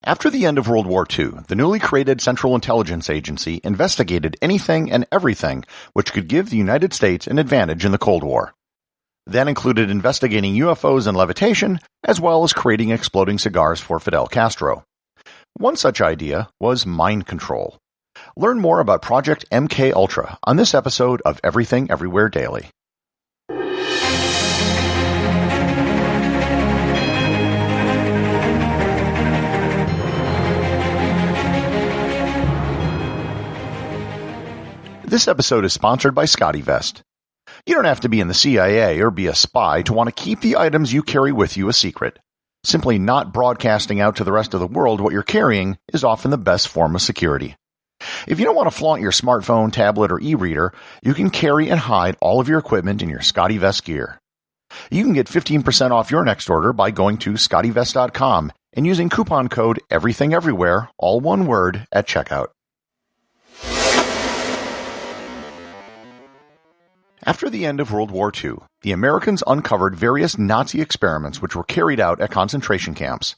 After the end of World War II, the newly created Central Intelligence Agency investigated anything and everything which could give the United States an advantage in the Cold War. That included investigating UFOs and levitation, as well as creating exploding cigars for Fidel Castro. One such idea was mind control. Learn more about Project MK Ulta on this episode of Everything Everywhere Daily. This episode is sponsored by ScottyVest. You don't have to be in the CIA or be a spy to want to keep the items you carry with you a secret. Simply not broadcasting out to the rest of the world what you're carrying is often the best form of security. If you don't want to flaunt your smartphone, tablet, or e-reader, you can carry and hide all of your equipment in your ScottyVest gear. You can get 15% off your next order by going to ScottyVest.com and using coupon code EVERYTHINGEVERYWHERE, all one word, at checkout. After the end of World War II, the Americans uncovered various Nazi experiments which were carried out at concentration camps.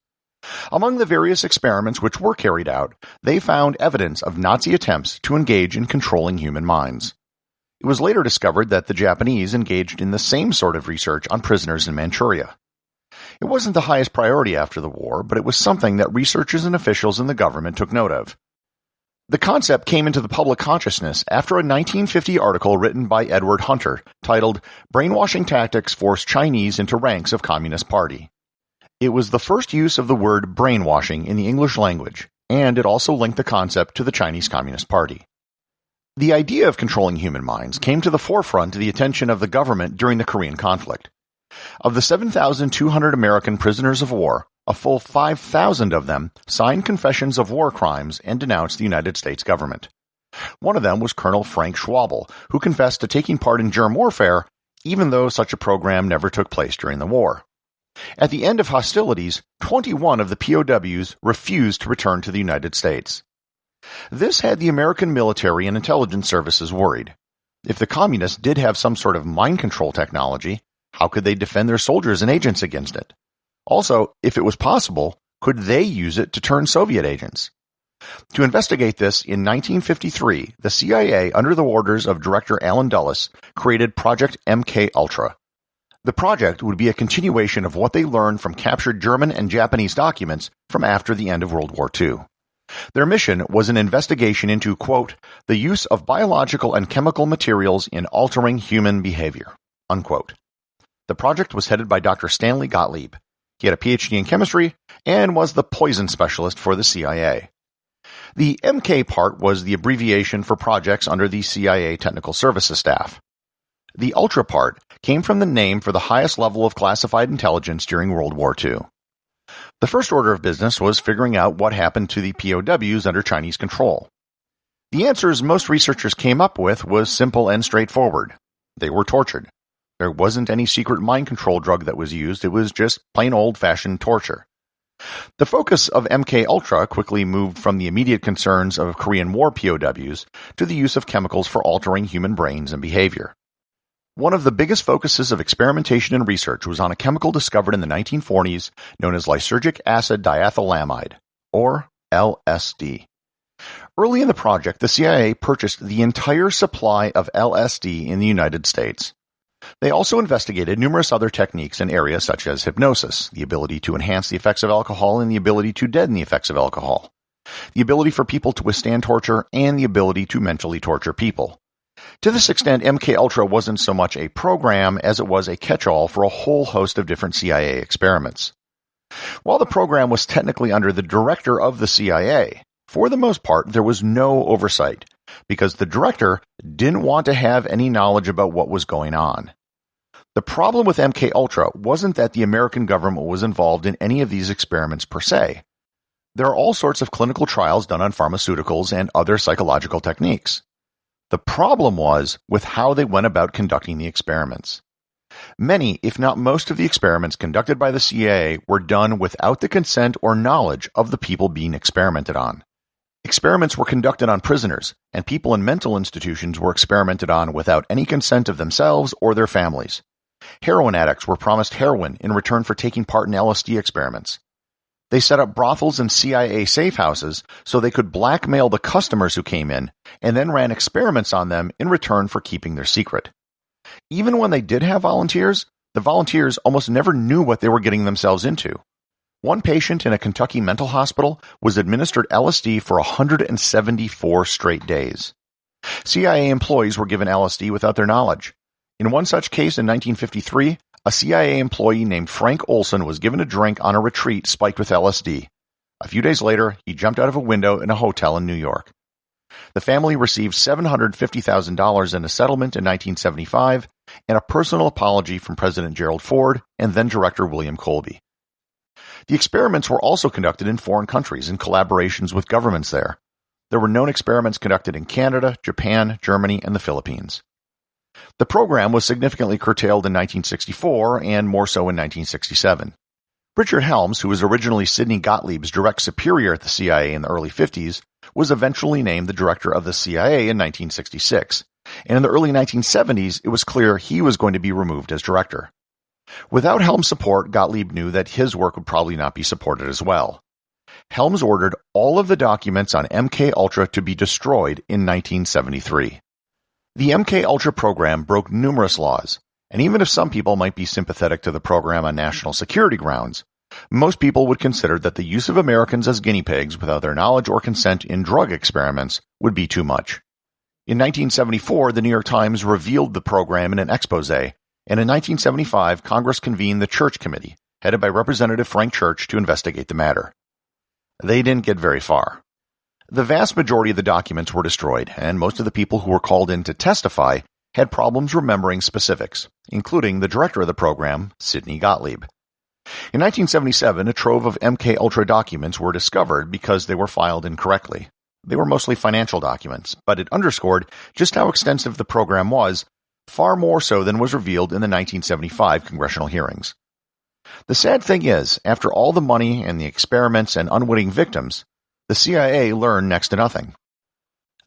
Among the various experiments which were carried out, they found evidence of Nazi attempts to engage in controlling human minds. It was later discovered that the Japanese engaged in the same sort of research on prisoners in Manchuria. It wasn't the highest priority after the war, but it was something that researchers and officials in the government took note of. The concept came into the public consciousness after a 1950 article written by Edward Hunter titled "Brainwashing Tactics Force Chinese into Ranks of Communist Party." It was the first use of the word brainwashing in the English language, and it also linked the concept to the Chinese Communist Party. The idea of controlling human minds came to the forefront of the attention of the government during the Korean conflict. Of the 7,200 American prisoners of war, a full 5,000 of them signed confessions of war crimes and denounced the United States government. One of them was Colonel Frank Schwabel, who confessed to taking part in germ warfare, even though such a program never took place during the war. At the end of hostilities, 21 of the POWs refused to return to the United States. This had the American military and intelligence services worried. If the communists did have some sort of mind control technology, how could they defend their soldiers and agents against it? Also, if it was possible, could they use it to turn Soviet agents? To investigate this, in 1953, the CIA, under the orders of Director Allen Dulles, created Project MK Ulta. The project would be a continuation of what they learned from captured German and Japanese documents from after the end of World War II. Their mission was an investigation into, quote, the use of biological and chemical materials in altering human behavior, unquote. The project was headed by Dr. Stanley Gottlieb. He had a PhD in chemistry and was the poison specialist for the CIA. The MK part was the abbreviation for projects under the CIA Technical Services staff. The Ultra part came from the name for the highest level of classified intelligence during World War II. The first order of business was figuring out what happened to the POWs under Chinese control. The answers most researchers came up with was simple and straightforward. They were tortured. There wasn't any secret mind control drug that was used, it was just plain old-fashioned torture. The focus of MK Ulta quickly moved from the immediate concerns of Korean War POWs to the use of chemicals for altering human brains and behavior. One of the biggest focuses of experimentation and research was on a chemical discovered in the 1940s known as lysergic acid diethylamide, or LSD. Early in the project, the CIA purchased the entire supply of LSD in the United States. They also investigated numerous other techniques in areas such as hypnosis, the ability to enhance the effects of alcohol and the ability to deaden the effects of alcohol, the ability for people to withstand torture, and the ability to mentally torture people. To this extent, MK Ulta wasn't so much a program as it was a catch-all for a whole host of different CIA experiments. While the program was technically under the director of the CIA, for the most part there was no oversight, because the director didn't want to have any knowledge about what was going on. The problem with MK Ulta wasn't that the American government was involved in any of these experiments per se. There are all sorts of clinical trials done on pharmaceuticals and other psychological techniques. The problem was with how they went about conducting the experiments. Many, if not most of the experiments conducted by the CIA were done without the consent or knowledge of the people being experimented on. Experiments were conducted on prisoners, and people in mental institutions were experimented on without any consent of themselves or their families. Heroin addicts were promised heroin in return for taking part in LSD experiments. They set up brothels and CIA safe houses so they could blackmail the customers who came in and then ran experiments on them in return for keeping their secret. Even when they did have volunteers, the volunteers almost never knew what they were getting themselves into. One patient in a Kentucky mental hospital was administered LSD for 174 straight days. CIA employees were given LSD without their knowledge. In one such case in 1953, a CIA employee named Frank Olson was given a drink on a retreat spiked with LSD. A few days later, he jumped out of a window in a hotel in New York. The family received $750,000 in a settlement in 1975 and a personal apology from President Gerald Ford and then-director William Colby. The experiments were also conducted in foreign countries in collaborations with governments there. There were known experiments conducted in Canada, Japan, Germany, and the Philippines. The program was significantly curtailed in 1964 and more so in 1967. Richard Helms, who was originally Sidney Gottlieb's direct superior at the CIA in the early 50s, was eventually named the director of the CIA in 1966, and in the early 1970s it was clear he was going to be removed as director. Without Helms' support, Gottlieb knew that his work would probably not be supported as well. Helms ordered all of the documents on MK Ulta to be destroyed in 1973. The MK Ultra program broke numerous laws, and even if some people might be sympathetic to the program on national security grounds, most people would consider that the use of Americans as guinea pigs without their knowledge or consent in drug experiments would be too much. In 1974, the New York Times revealed the program in an expose, and in 1975, Congress convened the Church Committee, headed by Representative Frank Church, to investigate the matter. They didn't get very far. The vast majority of the documents were destroyed, and most of the people who were called in to testify had problems remembering specifics, including the director of the program, Sidney Gottlieb. In 1977, a trove of MK Ultra documents were discovered because they were filed incorrectly. They were mostly financial documents, but it underscored just how extensive the program was, far more so than was revealed in the 1975 congressional hearings. The sad thing is, after all the money and the experiments and unwitting victims, the CIA learned next to nothing.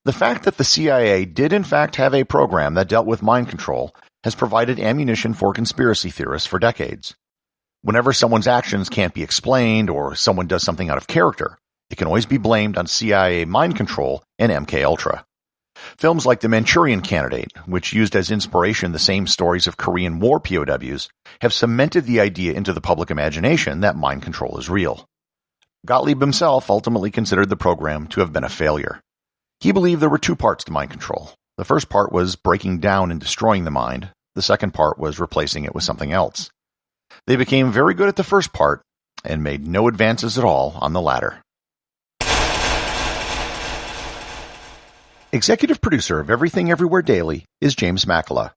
The fact that the CIA did in fact have a program that dealt with mind control has provided ammunition for conspiracy theorists for decades. Whenever someone's actions can't be explained or someone does something out of character, it can always be blamed on CIA mind control and MK Ultra. Films like The Manchurian Candidate, which used as inspiration the same stories of Korean War POWs, have cemented the idea into the public imagination that mind control is real. Gottlieb himself ultimately considered the program to have been a failure. He believed there were two parts to mind control. The first part was breaking down and destroying the mind. The second part was replacing it with something else. They became very good at the first part and made no advances at all on the latter. Executive producer of Everything Everywhere Daily is James Makkyla.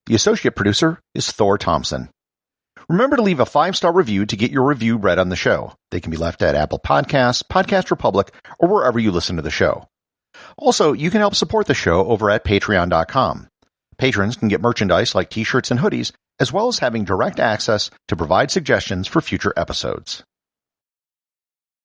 The associate producer is Thor Thomsen. Remember to leave a 5-star review to get your review read on the show. They can be left at Apple Podcasts, Podcast Republic, or wherever you listen to the show. Also, you can help support the show over at Patreon.com. Patrons can get merchandise like t-shirts and hoodies, as well as having direct access to provide suggestions for future episodes.